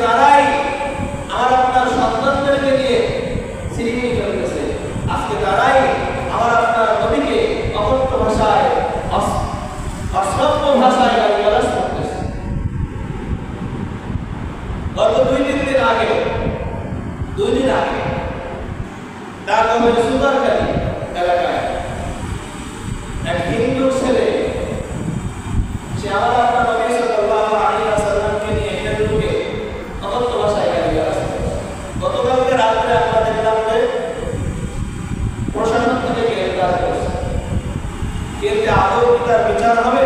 তারাই আমার আপনার সন্তানদেরকে নিয়ে সিরিয়াল চলতেছে, আজকে তারাই আমার আপনার নবীকে অকথ্য ভাষায় অশ্রাব্য ভাষায় গালিগালাজ করতেছে। গত 2-3 দিন আগে ঢাকা সুতারখালী এলাকায় এক হিন্দু ছেলে, সে আমার আপনার নবী সাল্লাল্লাহু আলাইহি ওয়াসাল্লামকে নিয়ে ফেসবুকে অকথ্য ভাষায় গালিগালাজ করতেছে। গতকালকে রাত্রে আমরা দেখলাম যে প্রশাসন থেকে গ্রেফতার করেছে। কিন্তু আদৌ কি তার বিচার হবে?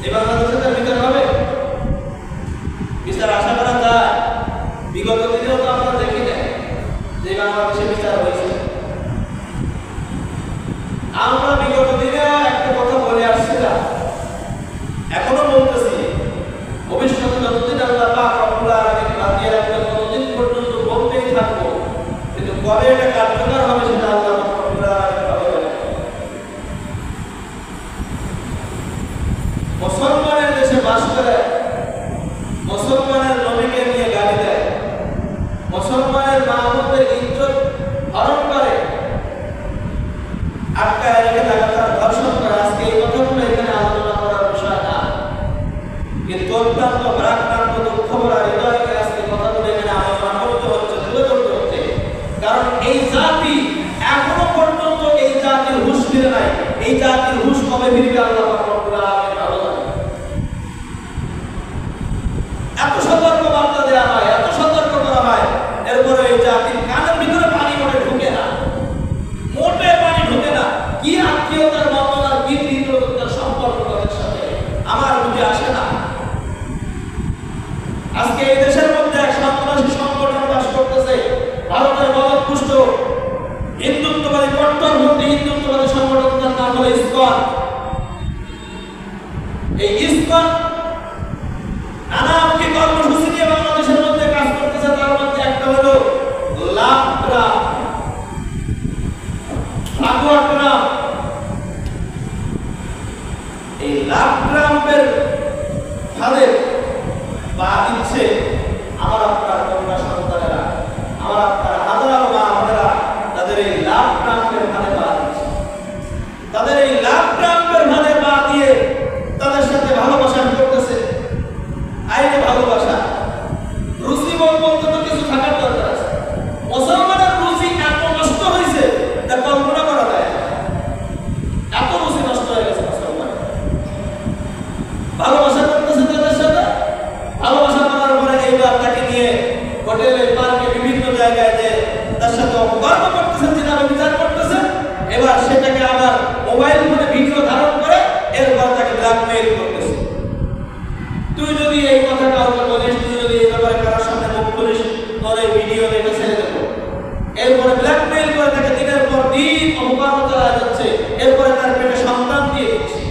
এই বাংলাদেশে তার বিচার হবে? বিচার আশা করা যায়? বিগত দিনেও তো আমরা দেখি না যে বাংলাদেশে বিচার হয়েছে। আমরা বিগত দিনেও একটা কথা বলে আসছিলাম, এখনো বলতেছি, ভবিষ্যতে যতদিন আল্লাহ পাক রব্বুল আলামিন বাঁচিয়ে রাখবেন ততদিন পর্যন্ত বলতেই থাকবো, কিন্তু কবে এটা কার্যকর হবে সেটা আল্লাহ পাক রব্বুল আলামিন ভালো জানেন। মুসলমানের দেশে বাস করে মুসলমানের নবীকে নিয়ে গালি দেয়, মুসলমানের মাহবুবদের ইজ্জত হরণ করে, আটকায় রেখে লাগাতার ধর্ষণ করে। আজকে এই কথাগুলো এখানে আলোচনা করার বিষয় না, কিন্তু অত্যন্ত ভারাক্রান্ত দুঃখ ভরা হৃদয়কে আজকে কথাগুলো এখানে আলোচনা করতে হচ্ছে, তুলে ধরতে হচ্ছে। কারণ এই জাতি এখনো পর্যন্ত এই জাতির হুঁশ ফিরে নাই। এই জাতির হুঁশ কবে ফিরবে আল্লাহ পাক রব্বুল আলামিন ভালো জানেন। এত সতর্ক বার্তা দেওয়া হয়, এত সতর্ক করা হয়, এরপরে এই জাতির কানের ভিতরে পানি মোটে ঢুকে না, মোটে পানি ঢুকে না। কি আত্মীয়তার বন্ধনার কি হৃদয়তার সম্পর্ক তাদের সাথে আমার বুঝে আসে না। আজকে এই দেশের মধ্যে এক সন্ত্রাসী সংগঠন বাস করতেছে, ভারতের মদতপুষ্ট হিন্দুত্ববাদী কট্টরপন্থী হিন্দুত্ববাদী সংগঠনটার নাম হলো ইসকন। এই ইসকন নানামুখী কর্মসূচি নিয়ে বাংলাদেশের মধ্যে কাজ করতেছে। তার মধ্যে একটা হলো লাভগ্রাম, ভাগবতগ্রাম। এই লাভগ্রামের ফাঁদে পা দিচ্ছে আমার আপনার কন্যা সন্তানেরা, আমার আপনার হাজারো মা বোনেরা তাদের এই লাভগ্রামের ফাঁদে পা দিচ্ছে। তাদের এই লাভগ্রামের ফাঁদে পা দিয়ে তাদের সাথে ভালোবাসা করতেছে। আইনে ভালোবাসা, রুচি বলতে তো কিছু থাকার দরকার আছে। মুসলমানের রুচি এত নষ্ট হয়েছে তা কল্পনা করা যায় না। এত রুচি নষ্ট হয়ে গেছে মুসলমান। ভালোবাসা করতেছে তাদের সাথে, ভালোবাসা করার পরে এইবার তাকে নিয়ে হোটেলে, পার্কে, বিভিন্ন জায়গায় যে তার সাথে অপকর্ম করতেছেন, যেটা বিচার করতেছেন, এবার সেটাকে আবার মোবাইল ফোনে ভিডিও ধারণ করে এরপর তাকে ব্ল্যাকমেইল করতেছে। তুই যদি এই কথা কাউকে বলিস, তুই যদি এই ব্যাপারে কারোর সামনে মুখ খুলিস, তোর এই ভিডিও দেখে ছেড়ে দেবো। এরপরে ব্ল্যাকমেইল করে তাকে দিনের পর দিন অপকর্ম চালানো যাচ্ছে। এরপরে তার পেটে সন্তান দিয়ে দিচ্ছে,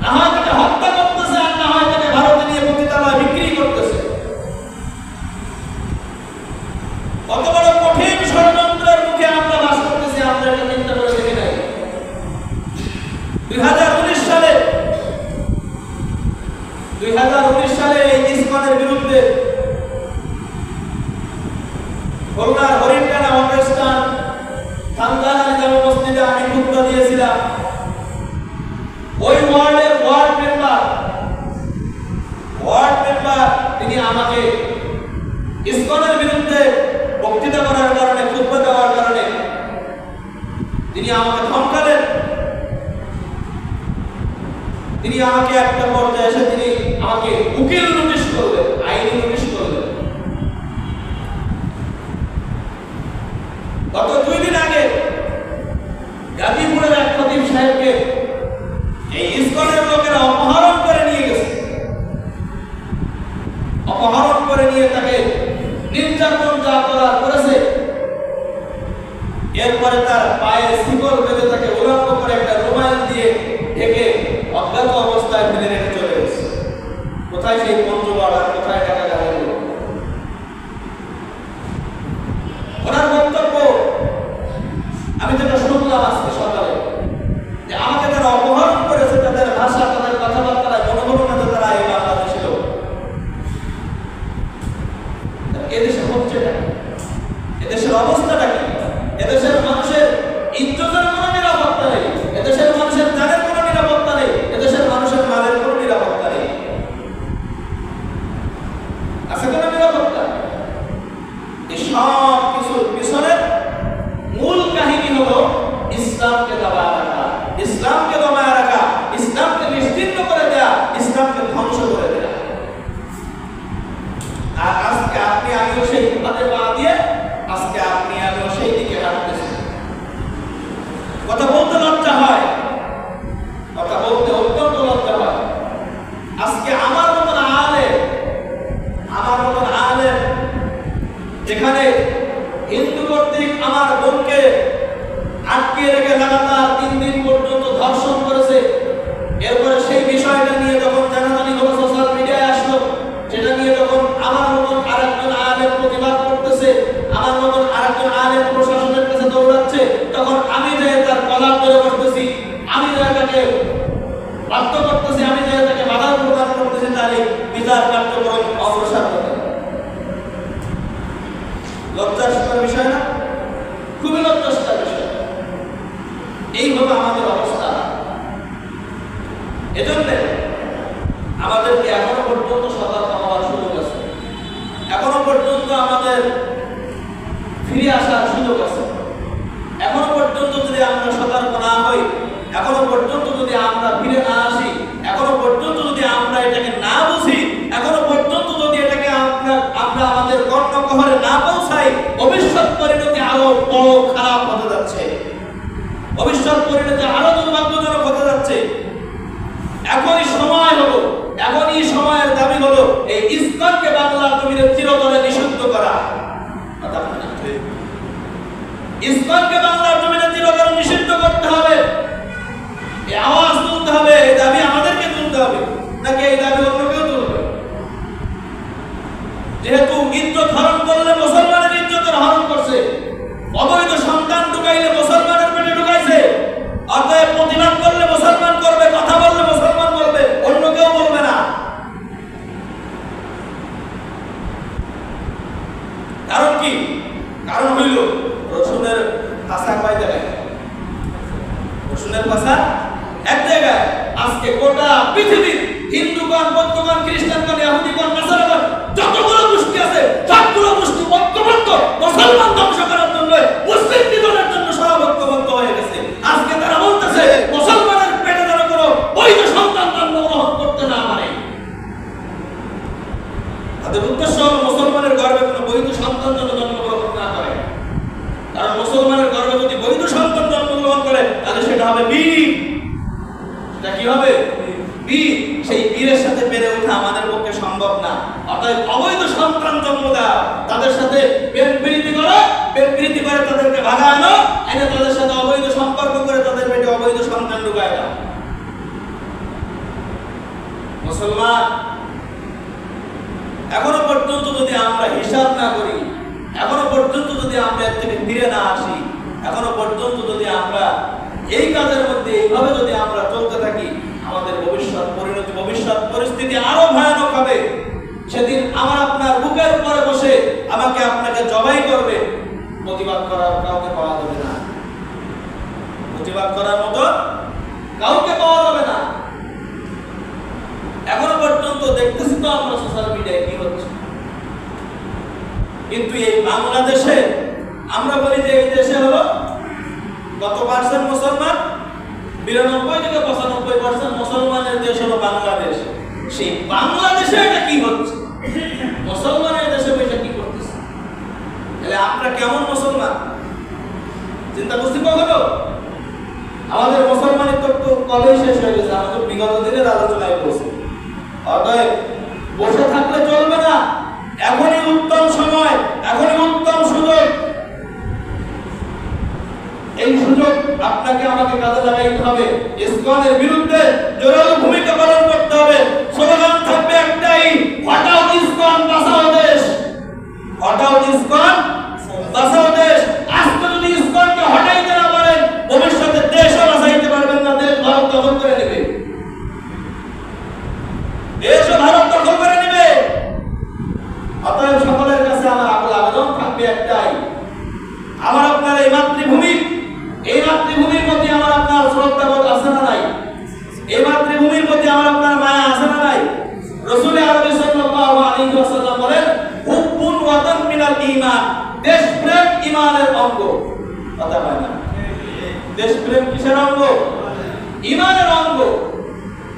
না হয় তাকে হত্যা করতেছে, আর না হয় তাকে ভারতে নিয়ে পতিতালয়ে বিক্রি করতেছে। কত বড় কঠিন ষড়যন্ত্রের মুখে আমরা বাস করতেছি, আমরা এটা চিন্তা করে দেখি নাই। 2019 সালে এই ইসকনের বিরুদ্ধে খুলনার হরিণটানা অনুষ্ঠান থানগানা নিজামী মসজিদে আমি খুতবা দিয়েছিলাম। ওই ওয়ার্ডের ওয়ার্ড মেম্বার তিনি আমাকে ইসকনের বিরুদ্ধে বক্তৃতা করার কারণে, খুতবা দেওয়ার কারণে তিনি আমাকে ধমকালেন। তিনি আমাকে একটা পর্যায়ে এসে তিনি আমাকে উকিল নোটিশ করলেন, আইনি নোটিশ করলেন। গত 2 দিন আগে গাজীপুরের এক খতিব সাহেবকে এই ইসকনের লোকেরা অপহরণ করে নিয়ে গেছে। অপহরণ করে নিয়ে তাকে নির্যাতন যা করার করেছে, এরপরে তার পায়ে শিকল বেঁধে তাকে উলঙ্গ করে একটা রুমাল দিয়ে ঢেকে অজ্ঞাত অবস্থায় ফেলে রেখে চলে গেছে। কোথায় সেই পঞ্চগড় আর কোথায় টাকা গেল? ওনার বক্তব্য আমি যেটা শুনলাম আজকে সকালে, যে আমাকে যারা অপহরণ করেছে তাদের ভাষা, তাদের কথাবার্তা, জনগণনা তারা এই বাংলাদেশে যেখানে হিন্দু কর্তৃক আমার বোনকে আটকে রেখে লাগাতার 3 দিন পর্যন্ত ধর্ষণ করেছে। এরপরে সেই বিষয়টা নিয়ে যখন জানাজানি হলো, সোশ্যাল মিডিয়ায় আসলো, সেটা নিয়ে যখন আমার মতন আরেকজন আলেম প্রতিবাদ করতেছে, আমার মতন আরেকজন আলেম প্রশাসনের কাছে দৌড়াচ্ছে, তখন আমি যে তার কলার ধরে বসতেছি, আমি যে তাকে বাধ্য করতেছি, আমি যে তাকে বাধা প্রদান করতেছি, তার এই বিচার কার্যক্রম অগ্রসর হতে। লজ্জাস্কর বিষয় না? খুবই লজ্জাস্কর বিষয়। এই হলো আমাদের অবস্থা। এজন্য আমাদেরকে এখনো পর্যন্ত সতর্ক হওয়ার সুযোগ আছে, এখনো পর্যন্ত আমাদের ফিরে আসার সুযোগ আছে। এখনো পর্যন্ত যদি আমরা সতর্ক না হই, এখনো পর্যন্ত যদি আমরা ফিরে না আসি, এখনো পর্যন্ত যদি আমরা এটাকে না বুঝি, এখনো পর্যন্ত যদি এটাকে আমরা আমাদের কর্ণকহরে না পৌঁছাই, ভবিষ্যৎ পরিণতি আরো বড় খারাপ হতে যাচ্ছে, ভবিষ্যৎ পরিণতি আরো দুর্ভাগ্যজনক হতে যাচ্ছে। এখনই সময় হলো, এখনই সময়ের দাবি হলো এই ইসলামকে বাংলার জমিনে চিরতরে নিষিদ্ধ করা। ইসলামকে বাংলার জমিনে চিরতরে নিষিদ্ধ করতে হবে। এই আওয়াজ তুলতে হবে, এই দাবি আমাদেরকে তুলতে হবে, নাকি এই দাবি অন্য কেউ তুলবে? যেহেতু ইজ্জত হরণ করলে মুসলমানের ইজ্জতের হরণ করছে, অবৈধ সন্তান ঢুকাইলে মুসলমানের পেটে ঢুকাইছে, অতএব প্রতিবাদ করলে মুসলমান করবে, কথা বললে মুসলমান বলবে, অন্য কেউ বলবে না। কারণ কি? কারণ হইল রসুনের ভাষা কয় জায়গায়? রসুনের ভাষা এক জায়গায়। আজকে গোটা পৃথিবীর হিন্দুগণ, বৌদ্ধগণ, খ্রিস্টানগণ, ইহুদিগণ, নাসারাগণ, যতগুলো গোষ্ঠী আছে, সবগুলো গোষ্ঠী ঐক্যবদ্ধ মুসলমান ধ্বংস করার জন্য, মুসলিম নিধনের জন্য সব ঐক্যবদ্ধ হয়ে গেছে। আজকে তারা বলতেছে মুসলমানের পেটে যেন কোনো বৈধ সন্তান জন্মগ্রহণ করতে না পারে। তাদের উদ্দেশ্য হলো মুসলমানের গর্ভে কোনো বৈধ সন্তান যেন জন্মগ্রহণ না করে। কারণ মুসলমানের গর্ভে যদি বৈধ সন্তান জন্মগ্রহণ করে, তাহলে সেটা হবে বীর। সেটা কি হবে? বীর। সেই বীরের সাথে পেরে ওঠা আমাদের পক্ষে সম্ভব না। অতএব অবৈধ সন্তান জন্ম দাও, তাদের সাথে প্রেম প্রীতি করো, প্রেম প্রীতি করে তাদেরকে ভাগানো, এনে তাদের সাথে অবৈধ সম্পর্ক করে তাদের পেটে অবৈধ সন্তান ঢুকায় দাও। মুসলমান এখনো পর্যন্ত যদি আমরা হিসাব না করি, এখনো পর্যন্ত যদি আমরা এর থেকে ফিরে না আসি, এখনো পর্যন্ত যদি আমরা এই কাজের মধ্যে এইভাবে যদি আমরা চলতে থাকি, আমাদের ভবিষ্যৎ পরিণতি, ভবিষ্যৎ পরিস্থিতি আরো ভয়ানক হবে। সেদিন আমার আপনার বুকের উপরে বসে আমাকে আপনাকে জবাই করবে, প্রতিবাদ করার কাউকে পাওয়া যাবে না, প্রতিবাদ করার মতো কাউকে পাওয়া যাবে না। এখনো পর্যন্ত দেখতেছি তো আমরা সোশ্যাল মিডিয়ায় কি হচ্ছে। কিন্তু এই বাংলাদেশে আমরা বলি যে এই দেশে হলো কত পার্সেন্ট মুসলমান? 92 থেকে 95% মুসলমানের দেশ হলো বাংলাদেশ। সেই বাংলাদেশে এটা কি হচ্ছে? মুসলমানের দেশে বসে কি করতেছে? তাহলে আমরা কেমন মুসলমান চিন্তা করছি কখনো? আমাদের মুসলমানিত্ব তো কবেই শেষ হয়ে গেছে, আমাদের বিগত দিনের আলোচনায় বলছি। অতএব বসে থাকলে চলবে না, এখনই উত্তম সময়, এখনই উত্তম সুযোগ। এই সুযোগ আপনাকে আমাকে কাজে লাগাইতে হবে। ইসকনের বিরুদ্ধে জোরালো ভূমিকা পালন করতে হবে। স্লোগান থাকবে একটাই, হটাও ইসকন, বাঁচাও দেশ। হটাও ইসকন, বাঁচাও দেশ। আজকে যদি ইসকনকে হটাইতে না পারেন, ভবিষ্যতে দেশও বাঁচাইতে পারবেন না। দেশ ভারত দখল করে নেবে, দেশও ভারত দখল করে নেবে। অতএব সকলের কাছে আমার আকুল আবেদন থাকবে একটাই, আমার আপনার এই মাতৃভূমি, এই মাতৃভূমির প্রতি আমার আপনার শ্রদ্ধাবোধ আছে না নাই? এই মাতৃভূমির প্রতি আমার আপনার মায়া আছে না নাই? রাসূল আরবি সাল্লাল্লাহু আলাইহি ওয়াসাল্লাম বলেন, হুব্বুল ওয়াতান মিনাল ঈমান, দেশপ্রেম ঈমানের অঙ্গ। কথা হয় না? দেশপ্রেম কিসের অঙ্গ? ঈমানের অঙ্গ।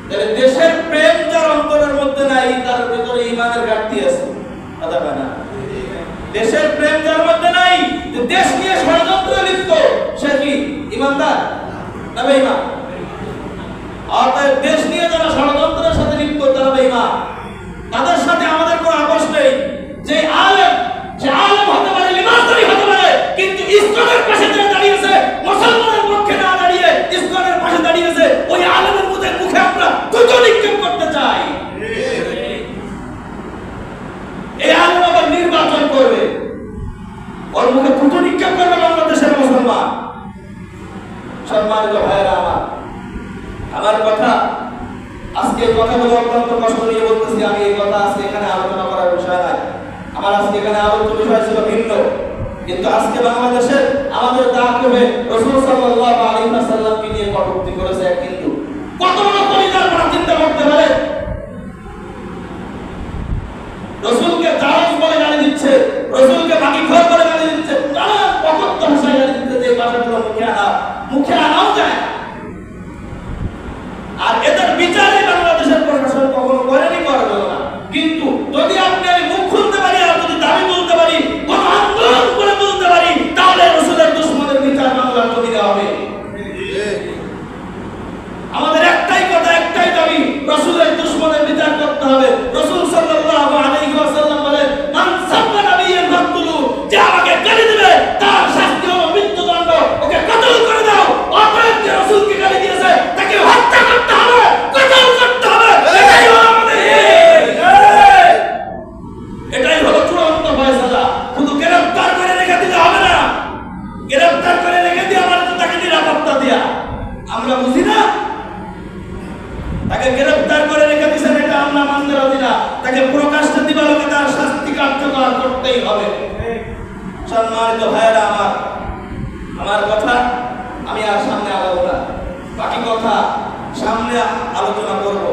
তাহলে দেশের প্রেম যার অন্তরের মধ্যে নাই, তার ভিতরে ঈমানের ঘাটতি আছে। কথা হয় না? দেশের প্রেম যার মধ্যে নাই, যে দেশ নিয়ে ষড়যন্ত্রে লিপ্ত, সে কি ঈমানদার না বেঈমান? অতএব দেশ নিয়ে যারা ষড়যন্ত্রের সাথে লিপ্ত, তারা বেঈমান। তাদের সাথে আমাদের কোনো আপোষ নেই। যে আলেম, সে আলেম বলতেছি আমি এই কথা আজকে এখানে আলোচনা করার বিষয় নাই। আমার আজকে এখানে আলোচ্য বিষয় ছিল ভিন্ন, কিন্তু আজকে বাংলাদেশের আমাদের দাওয়াতে রাসূল সাল্লাল্লাহু আলাইহি ওয়াসাল্লামকে নিয়ে কটূক্তি করেছে এক হিন্দু। কত বড় পরিবার আমরা চিন্তা করতে পারে? রাসূলকে জারজ বলে গালি দিচ্ছে, রাসূলকে বাকিখোর বলে গালি দিচ্ছে, নানা অকথ্য ভাষায় গালি দিচ্ছে, যে ভাষাগুলো মুখে আনাও যায়। আর এদের বিচারে বাংলাদেশের প্রশাসন কখনো করেনি, করবে না। কিন্তু যদি আপনি আমি মুখ খুলতে পারি আর যদি দাবি বলতে পারি, কোন আন্দোলন করে বলতে পারি, তাহলে রাসূলের দুশমনের বিচার বাংলার জমিনে হবে। আমাদের একটাই কথা, একটাই দাবি, রাসূলের দুশমনের বিচার করতে হবে। রাসূল সাল্লাল্লাহু আলাইহি ওয়াসাল্লাম বলেন, মান সাব্বা নাবিয়্যান ফাকতুলু, যে আমাকে গালি দিবে তার শাস্তি হলো মৃত্যুদণ্ড, ওকে কতল করে দাও। অতএব যে রাসূলকে গালি দিয়েছে তাকে হত্যা করতে হবে, কতল করতে হবে। এটাই হলো আমাদের, এটাই হলো চূড়ান্ত ফয়সালা। শুধু গ্রেফতার করে রেখে দিলে হবে না। গ্রেফতার করে রেখে দিয়ে আমরা তো তাকে নিরাপত্তা দেয়া, আমরা বুঝি না? তাকে গ্রেফতার করে রেখে দিয়েছেন, এটা আমরা মানতে রাজি না। তাকে প্রকাশ্যে দিবালোকে তার শাস্তি কার্যকর করতেই হবে। সম্মানিত ভাইয়েরা, আমার কথা আমি আর সামনে আগাবো না, বাকি কথা সামনে আলোচনা করব।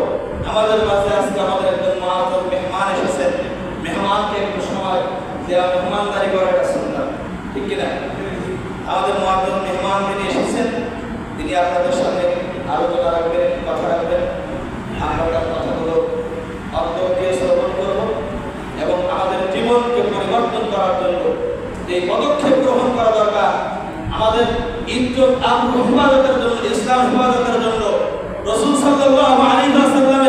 আমাদের মাঝে আজকে আমাদের একজন মহাজন মেহমান এসেছেন। মেহমানকে একটু সময় দেওয়া, মেহমানদারি করার একটা সুন্নাত, ঠিক কিনা? আমাদের মহাজন মেহমান যিনি এসেছেন, তিনি আপনাদের সামনে আলোচনা রাখবেন, কথা রাখবেন। আমরা তার কথাগুলো অন্তর দিয়ে শ্রবণ করব এবং আমাদের জীবনকে পরিবর্তন করার জন্য যে পদক্ষেপ গ্রহণ করা দরকার, আমাদের ইজ্জত আবরু হেফাজতের জন্য, ইসলাম হেফাজতের জন্য রাসূল সাল্লাল্লাহু আলাইহি ওয়াসাল্লাম